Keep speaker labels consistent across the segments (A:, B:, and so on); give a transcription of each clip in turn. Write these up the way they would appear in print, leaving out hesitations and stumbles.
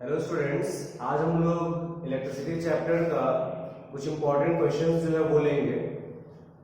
A: Hello students, आज हम लोग इलेक्ट्रिसिटी चैप्टर का कुछ इंपॉर्टेंट क्वेश्चंस जो है वो लेंगे।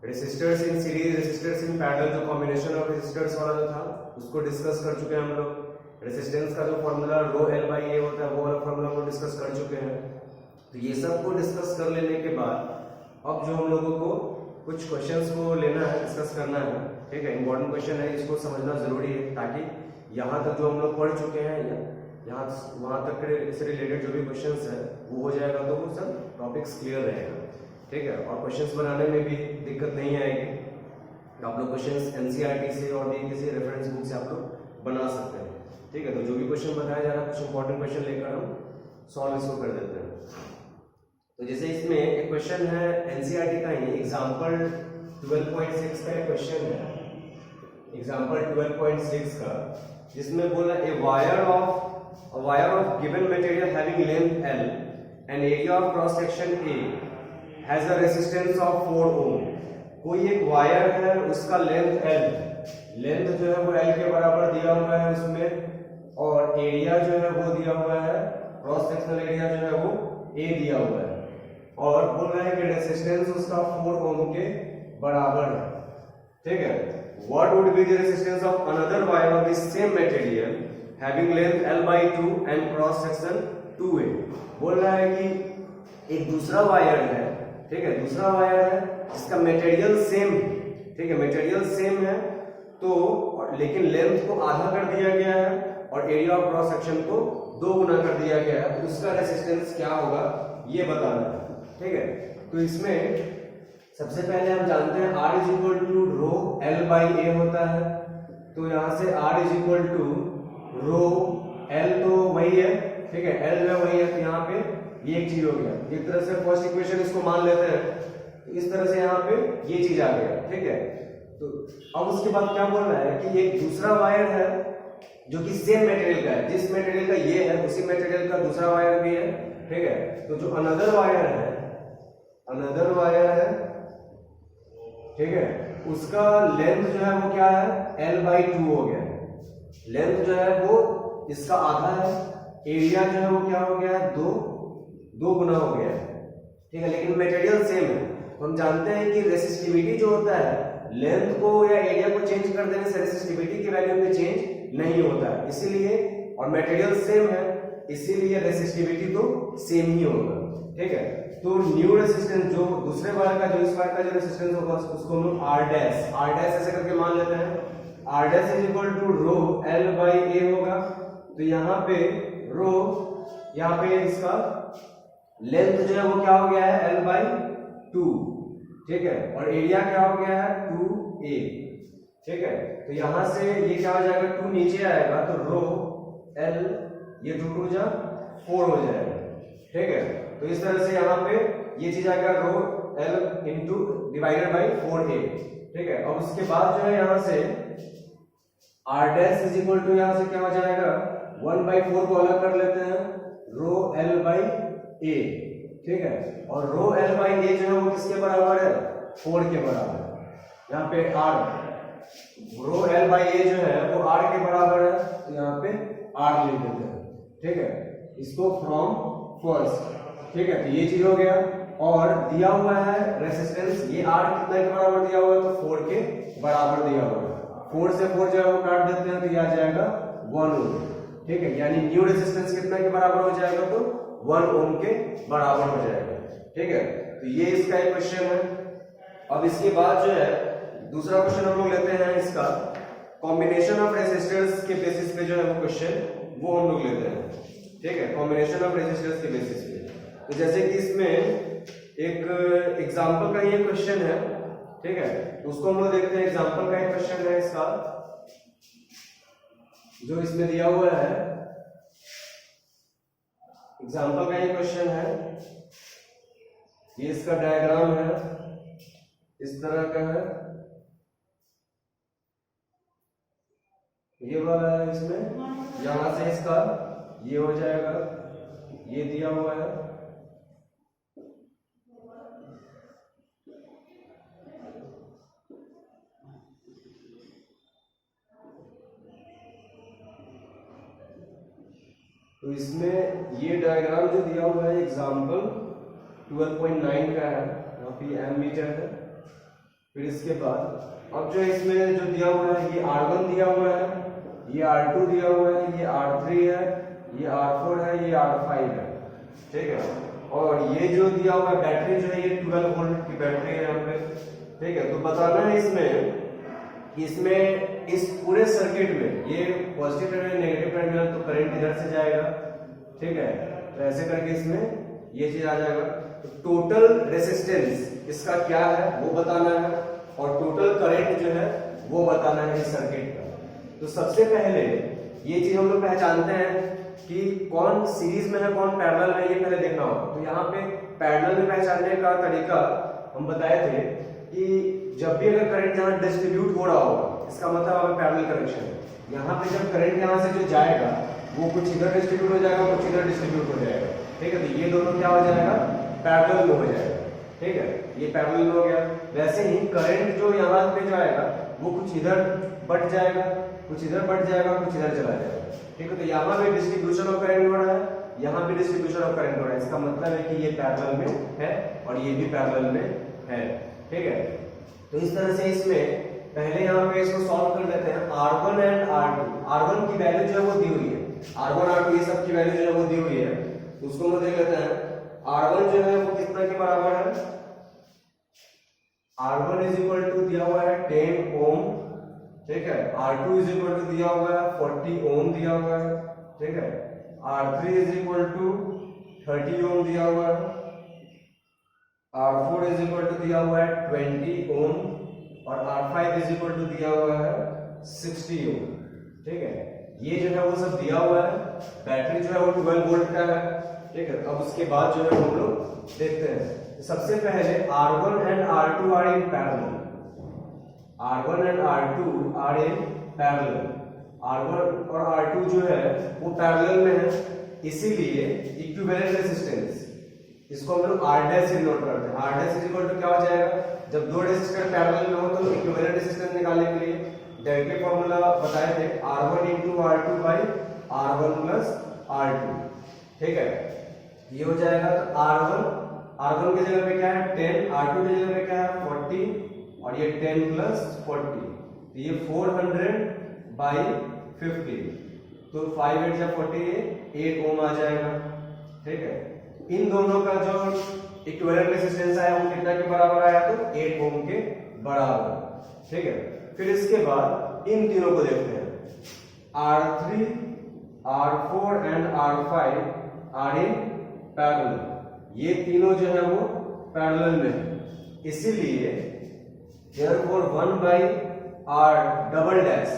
A: Resistors in series, resistors in parallel, जो कॉम्बिनेशन ऑफ रेसिस्टर्स वाला जो था उसको डिस्कस कर चुके हैं हम लोग। रेसिस्टेंस का जो formula row L by A होता है वो वाला फॉर्मूला को डिस्कस कर चुके हैं। तो ये सब को डिस्कस कर लेने के बाद अब जो हम लोगों को कुछ क्वेश्चंस को लेना है, डिस्कस करना है। ठीक है, इंपॉर्टेंट क्वेश्चन है, इसको समझना जरूरी है ताकि यहाँ तक जो हम लोग पढ़ चुके हैं यहाँ वहां तक से रिलेटेड जो भी क्वेश्चंस है वो हो जाएगा, तो वो सब टॉपिक्स क्लियर रहेगा। ठीक है, और क्वेश्चंस बनाने में भी दिक्कत नहीं आएगी। तो आप लोग क्वेश्चंस एनसीईआरटी से और दी किसी रेफरेंस बुक से आप लोग बना सकते हैं। ठीक है, तो जो भी क्वेश्चन बताया जा रहा है कुछ इंपॉर्टेंट क्वेश्चन लेकर हम सॉल्व इसको कर देते हैं। तो जैसे इसमें एक क्वेश्चन है एनसीईआरटी का ही एग्जांपल 12.6 का एक क्वेश्चन है, एग्जांपल 12.6 का, जिसमें बोला a wire of given material having length L and area of cross section A has a resistance of 4 ohm. कोई एक वायर है, उसका लेंथ L, लेंथ जो है वो L के बराबर दिया हुआ है उसमें, और एरिया जो है वो दिया हुआ है, क्रॉस सेक्शनल एरिया जो है वो A दिया हुआ है, और बोल रहा है कि रेजिस्टेंस उसका 4 ओम के बराबर है। ठीक है, what would be the resistance of another wire of the same material having length L by 2 and cross section 2A। बोल रहा है कि एक दूसरा वायर है, ठीक है, दूसरा वायर है जिसका मटेरियल सेम, ठीक है, मटेरियल सेम है, तो लेकिन लेंथ को आधा कर दिया गया है और एरिया ऑफ क्रॉस सेक्शन को 2 गुना कर दिया गया है, तो उसका रेजिस्टेंस क्या होगा ये बताना है। ठीक है, तो इसमें सबसे पहले हम जानते हैं R is equal to rho L by A होता है। तो यहां से R is equal to rho L, तो वही है, ठीक है, L में वही है, तो यहाँ पे ये एक चीज हो गया। एक तरह से फर्स्ट इक्वेशन इसको मान लेते हैं, तो इस तरह से यहाँ पे ये चीज आ गया। ठीक है, तो अब उसके बाद क्या बोल रहा है कि एक दूसरा वायर है जो कि सेम मटेरियल का है, जिस मटेरियल का ये है उसी मटेरियल का दूसरा वायर भी है। ठीक है, तो जो अनदर वायर है, अनदर वायर है, ठीक है, उसका लेंथ जो है वो क्या है, L बाई 2 हो गया है। लेंथ जो है वो इसका आधा है, एरिया जो है वो क्या हो गया है, 2 गुना हो गया है। ठीक है, लेकिन मटेरियल सेम है। तो हम जानते हैं कि रेसिस्टिविटी जो होता है, लेंथ को या एरिया को चेंज कर देने से रेसिस्टिविटी की वैल्यू में चेंज नहीं होता है, इसीलिए, और मटेरियल सेम है इसीलिए रेसिस्टिविटी तो सेम ही होगा। ठीक है, तो न्यू रेजिस्टेंस जो दूसरे वायर का, जो इस वायर का जो रेजिस्टेंस होगा उसको हम लोग R डैश ऐसे करके मान लेते हैं। R dash is equal to rho L by A होगा। तो यहाँ पे रो, यहाँ पे इसका लेंथ जो है वो क्या हो गया है, L बाई 2। ठीक है, और एरिया क्या हो गया है, 2A। ठीक है, तो यहां से ये क्या हो जाएगा, 2 नीचे आएगा तो रो L, ये 2 जा 4 हो जाएगा। ठीक है, तो इस तरह से यहाँ पे ये चीज आ गया, रो L into divided by 4A। ठीक है, अब उसके बाद जो है यहाँ से R dash is equal to, यहाँ से क्या हो जाएगा, 1/4 को अलग कर लेते हैं, रो L बाई A। ठीक है, और रो L बाई A जो है वो किसके बराबर है, 4 के बराबर। यहाँ पे R, rho L by A जो है वो R के बराबर है, तो यहाँ पे R लिख देते हैं। ठीक है, इसको फ्रॉम फर्स्ट। ठीक है, तो ये चीज हो गया, और दिया हुआ है रेजिस्टेंस, ये R कितना के बराबर दिया हुआ है, तो 4 के बराबर दिया हुआ है। 4 से 4 जो है वो काट देते हैं, तो ये आ जाएगा 1 ओम। ठीक है, यानी न्यू रेजिस्टेंस कितना के बराबर हो जाएगा, तो 1 ओम के बराबर हो जाएगा। ठीक है, तो ये इसका एक क्वेश्चन है। अब इसके बाद जो है दूसरा क्वेश्चन हम लोग लेते हैं, इसका कॉम्बिनेशन ऑफ रेजिस्टर्स के बेसिस पे जो है वो क्वेश्चन वो हम लोग लेते हैं। ठीक है, कॉम्बिनेशन ऑफ रेजिस्टर्स के बेसिस पे। तो जैसे कि इसमें एक एग्जांपल का ये क्वेश्चन है, ठीक है, तो उसको हम लोग देखते हैं। एग्जांपल का एक क्वेश्चन है इसका, जो इसमें दिया हुआ है, एग्जांपल का ये क्वेश्चन है, ये इसका डायग्राम है, इस तरह का है, ये वाला है। इसमें यहां से इसका ये हो जाएगा, ये दिया हुआ है, तो इसमें ये डायग्राम जो दिया हुआ है एग्जाम्पल 12.9 का है, यहाँ पे एमीटर है। फिर इसके बाद अब जो इसमें जो दिया हुआ है, ये R1 दिया हुआ है, ये R2 दिया हुआ है, ये R3 है, ये R4 है, ये R5 है, ठीक है। और ये जो दिया हुआ है बैटरी जो है, ये 12 वोल्ट की बैटरी है यहाँ पे, ठीक है। तो बताना है इसमें इस पूरे सर्किट में ये पॉजिटिव टर्मिनल नेगेटिव टर्मिनल, तो करंट इधर से जाएगा, ठीक है। तो ऐसे करके इसमें ये चीज आ जाएगा। तो टोटल रेजिस्टेंस इसका क्या है वो बताना है, और टोटल करंट जो है वो बताना है इस सर्किट का। तो सबसे पहले ये चीज हम लोग पहचानते हैं कि कौन सीरीज में है कौन पैरेलल में, ये पहले देखना होगा। तो यहाँ पे पैरेलल में पहचानने का तरीका हम बताए थे कि जब भी अगर करंट यहाँ डिस्ट्रीब्यूट हो रहा होगा, इसका मतलब हमें पैरेलल कनेक्शन है। यहाँ पे जब करंट यहाँ से जो जाएगा वो कुछ इधर डिस्ट्रीब्यूट हो जाएगा, कुछ इधर डिस्ट्रीब्यूट हो जाएगा, ठीक है। तो ये दोनों क्या हो जाएगा, पैरेलल में हो जाएगा, ठीक है। ये पैरेलल में हो गया। वैसे ही करंट जो यहाँ पे जाएगा वो कुछ इधर बढ़ जाएगा, कुछ इधर बढ़ जाएगा, कुछ इधर चला जाएगा, ठीक है। तो यहाँ पे डिस्ट्रीब्यूशन ऑफ करंट हो रहा है, यहाँ पे डिस्ट्रीब्यूशन ऑफ करंट हो रहा है। इसका मतलब है कि ये पैरेलल में है और ये भी पैरेलल में है, ठीक है। तो इस तरह से इसमें पहले यहाँ पे इसको सॉल्व कर लेते हैं। R1 एंड R2, R1 की वैल्यू जो है वो दी हुई है, R1 R2 ये सब की वैल्यू जो है वो दी हुई है। तो उसको हम देख लेते हैं। R1 जो है वो कितना के बराबर है, R1 इज इक्वल टू दिया हुआ है 10 ओम, ठीक है। R2 इज इक्वल टू दिया हुआ है 40 ओम दिया हुआ है, ठीक है। R3 इज इक्वल टू 30 ओम दिया हुआ है, R4 इज इक्वल टू दिया हुआ है 20 ओम, और R5 इज इक्वल टू दिया हुआ है 60 ओम, ठीक है। ये जो है वो सब दिया हुआ है। बैटरी जो है वो 12 वोल्ट का है, ठीक है। अब उसके बाद जो है हम लोग देखते हैं। सबसे पहले R1 and R2 are in parallel, R1 and R2 are in parallel. R1 और R2 जो है वो पैरेलल में है, इसीलिए इक्विवेलेंट रेजिस्टेंस इसको हम लोग R' से नोट करते हैं। R' इज इक्वल टू क्या हो जाएगा, जब दो रेजिस्टर पैरेलल में हो तो इक्विवेलेंट रेजिस्टेंस निकालने के लिए डायरेक्ट फॉर्मूला बताए थे, R1 into R2 by R1 plus R2, ठीक है। ये हो जाएगा। तो R1 की जगह पे क्या है 10, R2 की जगह पे क्या है 40, और ये 10 plus 40, तो ये 400 by 50, तो 5 8 जा 48 ओम आ जाएगा, ठीक है। इन दोनों का जो इक्विवेलेंट रेजिस्टेंस आया वो कितना के बराबर आया, तो 8 ओम के बराबर, ठीक है। फिर इसके बाद इन तीनों को देखते हैं। R3, R4 and R5 are in parallel. ये तीनों जो है वो पैरेलल में है, इसीलिए therefore 1 by R double dash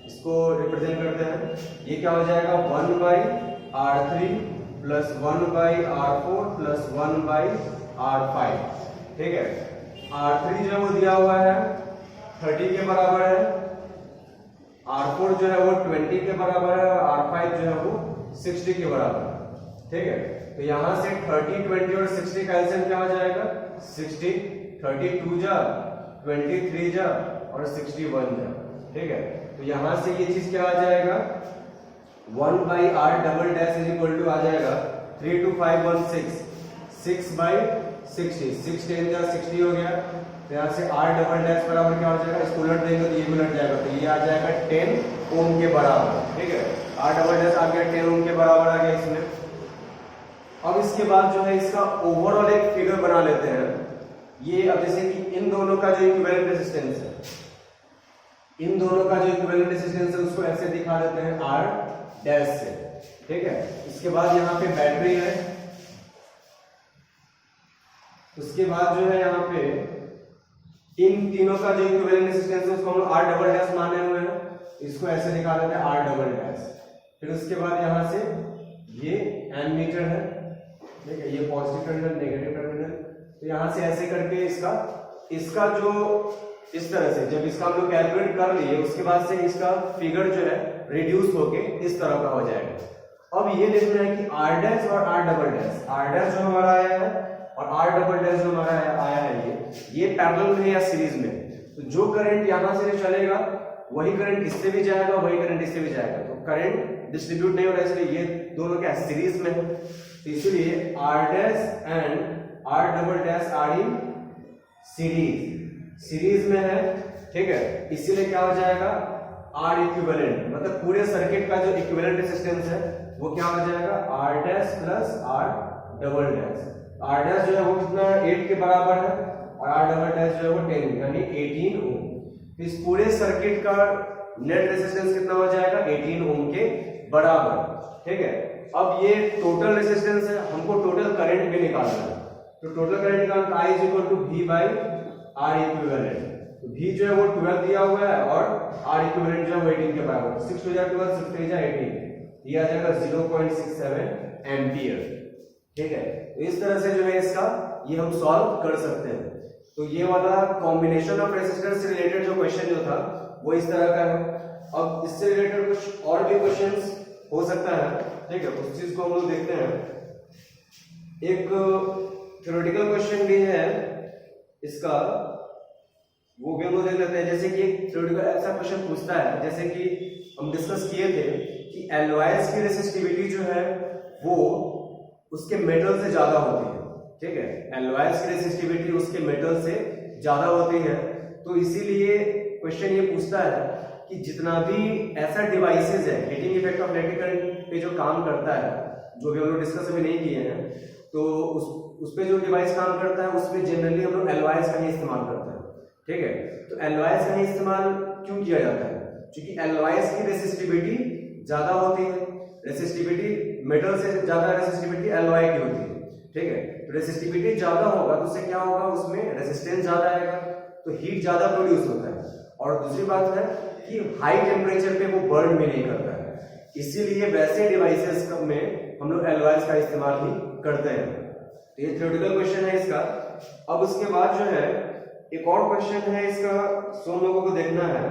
A: इसको रिप्रेजेंट करते हैं। ये क्या हो जाएगा 1 by R3 plus 1 by R4 plus 1 by R5, ठीक है। R3 जो है वो दिया हुआ है 30 के बराबर है, R4 जो है वो 20 के बराबर है, और R5 जो है वो 60 के बराबर है, ठीक है। तो यहां से 30, 20 और 60 का एलसीएम क्या हो जाएगा 60, 32 जा 23 जा और 61 जा, ठीक है। तो यहां से ये चीज क्या आ जाएगा 1 by R double dash is equal to आ जाएगा 3 2 5 1 6, 6 by 60, 6 10 जा 60 हो गया। तो यहाँ से R डबल डैश बराबर क्या हो जाएगा, इसको उलट देंगे तो ये भी उलट जाएगा, तो ये आ जाएगा 10 ओम के बराबर, ठीक है। R डबल डैश आ गया 10 ओम के बराबर आ गया इसमें। अब इसके बाद जो है इसका ओवरऑल एक फिगर बना लेते हैं। ये अब जैसे कि इन दोनों का जो इक्विवेलेंट रेजिस्टेंस है, इन दोनों का जो इक्विवेलेंट रेजिस्टेंस है उसको ऐसे दिखा देते हैं R डैश से, ठीक है। इसके बाद यहाँ पे बैटरी है, उसके बाद जो है यहाँ पे इन तीनों का जो इक्विवेलेंट रेजिस्टेंस है उसको हम लोग R डबल डैश माने हुए हैं, इसको ऐसे दिखा देते हैं R डबल डैश। फिर उसके बाद यहाँ से ये एमीटर है, ठीक है, ये पॉजिटिव टर्मिनल नेगेटिव टर्मिनल। तो यहाँ से ऐसे करके इसका जो इस तरह से जब इसका हम लोग कैलकुलेट कर लिए उसके बाद से इसका फिगर जो है रिड्यूस होके इस तरह का हो जाएगा। अब ये देखना है कि R डैश और R double dash, R dash जो हमारा आया है और R डबल डैश जो हमारा आया है ये पैरेलल में या सीरीज में। तो जो करंट यहां से चलेगा वही करंट इससे भी जाएगा, वही करंट इससे भी जाएगा। तो करंट डिस्ट्रीब्यूट नहीं हो रहा है, इसलिए ये दोनों क्या सीरीज में है, तो इसीलिए r dash and r double dash are in series में है, ठीक है। इसीलिए क्या हो जाएगा R इक्विवेलेंट, मतलब पूरे सर्किट का जो इक्विवेलेंट रेजिस्टेंस है वो क्या हो जाएगा R dash plus R double dash. R dash जो है वो कितना 8 के बराबर है और R डबल डैश जो है वो 10 यानी 18 ओम। तो इस पूरे सर्किट का नेट रेजिस्टेंस कितना हो जाएगा 18 ओम के बराबर, ठीक है। अब ये टोटल रेजिस्टेंस है, हमको टोटल करंट भी निकालना है, तो टोटल करंट निकालना I is equal to V by R equivalent. तो V जो है वो 12 दिया हुआ है और R इक्विवेलेंट जो है वो 18 के बराबर, 6 to 12 6 3 18, ये आ जाएगा 0.67 एम्पियर, ठीक है। तो इस तरह से जो है इसका ये हम सॉल्व कर सकते हैं। तो ये वाला कॉम्बिनेशन ऑफ रेजिस्टर से रिलेटेड जो क्वेश्चन जो था वो इस तरह का है। अब इससे रिलेटेड कुछ और भी क्वेश्चंस हो सकता है, ठीक है, उस चीज को हम लोग देखते हैं। एक थ्योरेटिकल क्वेश्चन भी है इसका, वो भी हम लोग देख लेते हैं। जैसे कि एक थ्योरेटिकल ऐसा क्वेश्चन पूछता है, जैसे कि हम डिस्कस किए थे कि एलॉयज की रेसिस्टिविटी जो है वो उसके मेटल से ज्यादा होती है, ठीक है। एलॉयज की रेसिस्टिविटी उसके मेटल से ज्यादा होती है, तो इसीलिए क्वेश्चन ये पूछता है कि जितना भी ऐसा डिवाइसेस है heating effect of electric current पे जो काम करता है, जो भी हम लोग डिस्कस अभी नहीं किए हैं, तो उस पे जो डिवाइस काम करता है उसमें जनरली हम लोग एलॉयज का ही इस्तेमाल करते हैं, ठीक है। तो एलॉयज का ही इस्तेमाल क्यों किया जाता है, क्योंकि एलॉयज की रेसिस्टिविटी ज्यादा होती है, रेसिस्टिविटी मेटल से ज्यादा रेसिस्टिविटी एलॉय की होती है, ठीक है। तो रेसिस्टिविटी ज्यादा होगा तो उससे क्या होगा, उसमें रेजिस्टेंस ज्यादा आएगा, तो हीट ज्यादा प्रोड्यूस होता है। और दूसरी बात है कि हाई टेम्परेचर पे वो बर्न भी नहीं करता है, इसीलिए वैसे डिवाइसेस में हम लोग एलॉयज का इस्तेमाल ही करते हैं। तो ये थ्योरेटिकल क्वेश्चन है इसका। अब उसके बाद जो है एक और क्वेश्चन है इसका, सो हम लोगों को देखना है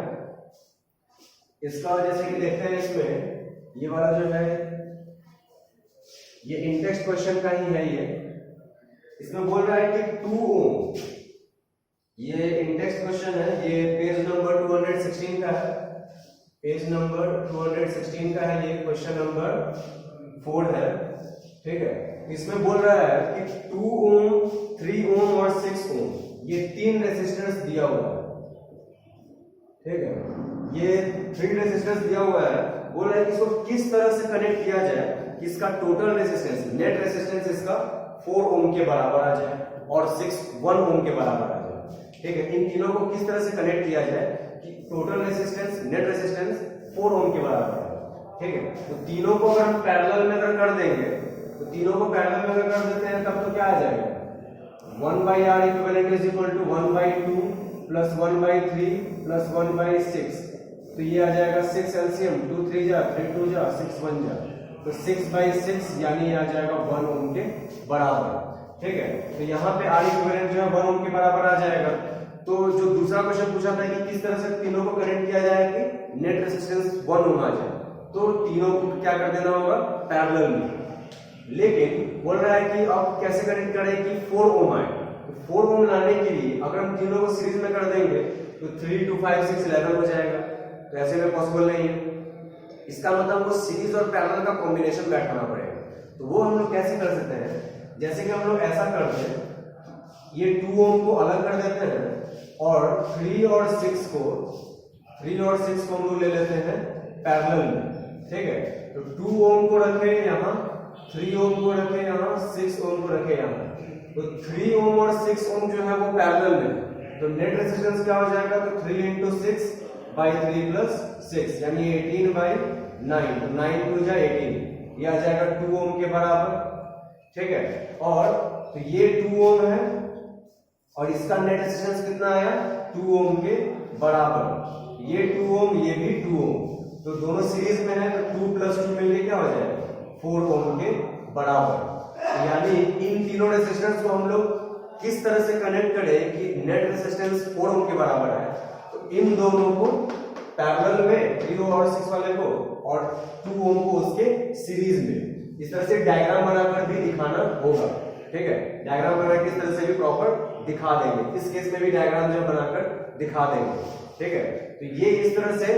A: इसका। जैसे कि देखते हैं इसमें ये वाला जो है ये इंटेक्स्ट क्वेश्चन का ही है, ये इसमें बोल रहा है कि 2 ओम, ये इंटेक्स्ट क्वेश्चन है, ये पेज नंबर 216 का है, पेज नंबर 216 का है, ये क्वेश्चन नंबर 4 है, ठीक है। इसमें बोल रहा है कि 2 ओम 3 ओम और 6 ओम ये 3 रेजिस्टेंस दिया हुआ है, ठीक है। ये 3 रेजिस्टेंस दिया हुआ है, बोल रहा है कि इसको किस तरह से कनेक्ट किया जाए कि इसका टोटल रेजिस्टेंस नेट रेजिस्टेंस इसका 4 ओम के बराबर आ जाए और 1 ओम के बराबर आ जाए, ठीक है। इन तीनों को किस तरह से कनेक्ट किया जाए कि टोटल रेजिस्टेंस नेट रेजिस्टेंस 4 ओम के बराबर है, ठीक है। तो तीनों को अगर हम पैरेलल में अगर कर देंगे, तो तीनों को पैरेलल में अगर कर देते हैं तब तो क्या आ जाएगा 1 by R equivalent is equal to 1 by 2 plus 1 by 3 plus 1 by 6, तो ये आ जाएगा 6 एलसीएम, 2 3 जा 3 2 जा 6 1 जा, तो 6 by 6 यानी आ जाएगा 1 ओम के बराबर, ठीक है। तो यहाँ पे R इक्विवेलेंट जो है 1 ओम के बराबर आ जाएगा। तो जो दूसरा क्वेश्चन पूछा था कि किस तरह से तीनों को कनेक्ट किया जाए कि नेट रेजिस्टेंस 1 ओम आ जाए, तो तीनों को क्या कर देना होगा पैरेलल में। लेकिन बोल रहा है कि अब कैसे कनेक्ट करें कि 4 ओम आए, तो 4 ओम लाने के लिए अगर हम तीनों को सीरीज में कर देंगे तो 3 2 5 6 11 हो जाएगा, तो ऐसे में पॉसिबल नहीं है। इसका मतलब हमको सीरीज और पैरेलल का कॉम्बिनेशन बैठाना पड़ेगा। तो वो हम लोग कैसे कर सकते हैं, जैसे कि हम लोग ऐसा करते हैं, ये 2 ओम को अलग कर देते हैं और 3 और 6 को हम लोग ले लेते हैं पैरेलल में, ठीक है। तो 2 ओम को रखे यहाँ, 3 ओम को रखे यहाँ, 6 ओम को रखे यहाँ, तो 3 ओम और 6 ओम जो है वो पैरेलल में, तो नेट रेजिस्टेंस क्या हो जाएगा, तो 3 into 6 by 3 plus 6 यानी 18 by 9, तो 9 2 जा 18, ये आ जाएगा 2 ओम के बराबर, ठीक है। और तो ये 2 ओम है और इसका नेट रेजिस्टेंस कितना आया 2 ओम के बराबर, ये 2 ओम ये भी 2 ओम, तो दोनों सीरीज में है, तो 2 plus 2 मिलके क्या हो जाएगा 4 ओम के बराबर। यानी इन तीनों रेजिस्टेंस को हम लोग किस तरह से कनेक्ट करें कि नेट रेजिस्टेंस 4 ओम के बराबर है, तो इन दोनों को पैरेलल में 3 और 6 वाले को और 2 ओम को उसके सीरीज में इस तरह से डायग्राम बनाकर भी दिखाना होगा, ठीक है। डायग्राम बना के इस तरह से भी प्रॉपर दिखा देंगे, इस केस में भी डायग्राम जो बनाकर दिखा देंगे, ठीक है। तो ये इस तरह से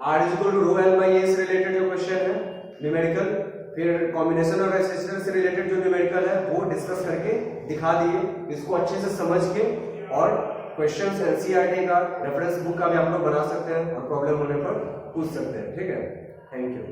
A: R = ρl/a से रिलेटेड जो क्वेश्चन है न्यूमेरिकल, फिर कॉम्बिनेशन ऑफ रेसिस्टर से रिलेटेड जो न्यूमेरिकल है वो डिस्कस करके दिखा दिए। इसको अच्छे से समझ के और क्वेश्चंस एनसीईआरटी का रेफरेंस बुक का भी आप लोग बना सकते हैं और प्रॉब्लम होने पर पूछ सकते हैं। ठीक है, थैंक यू।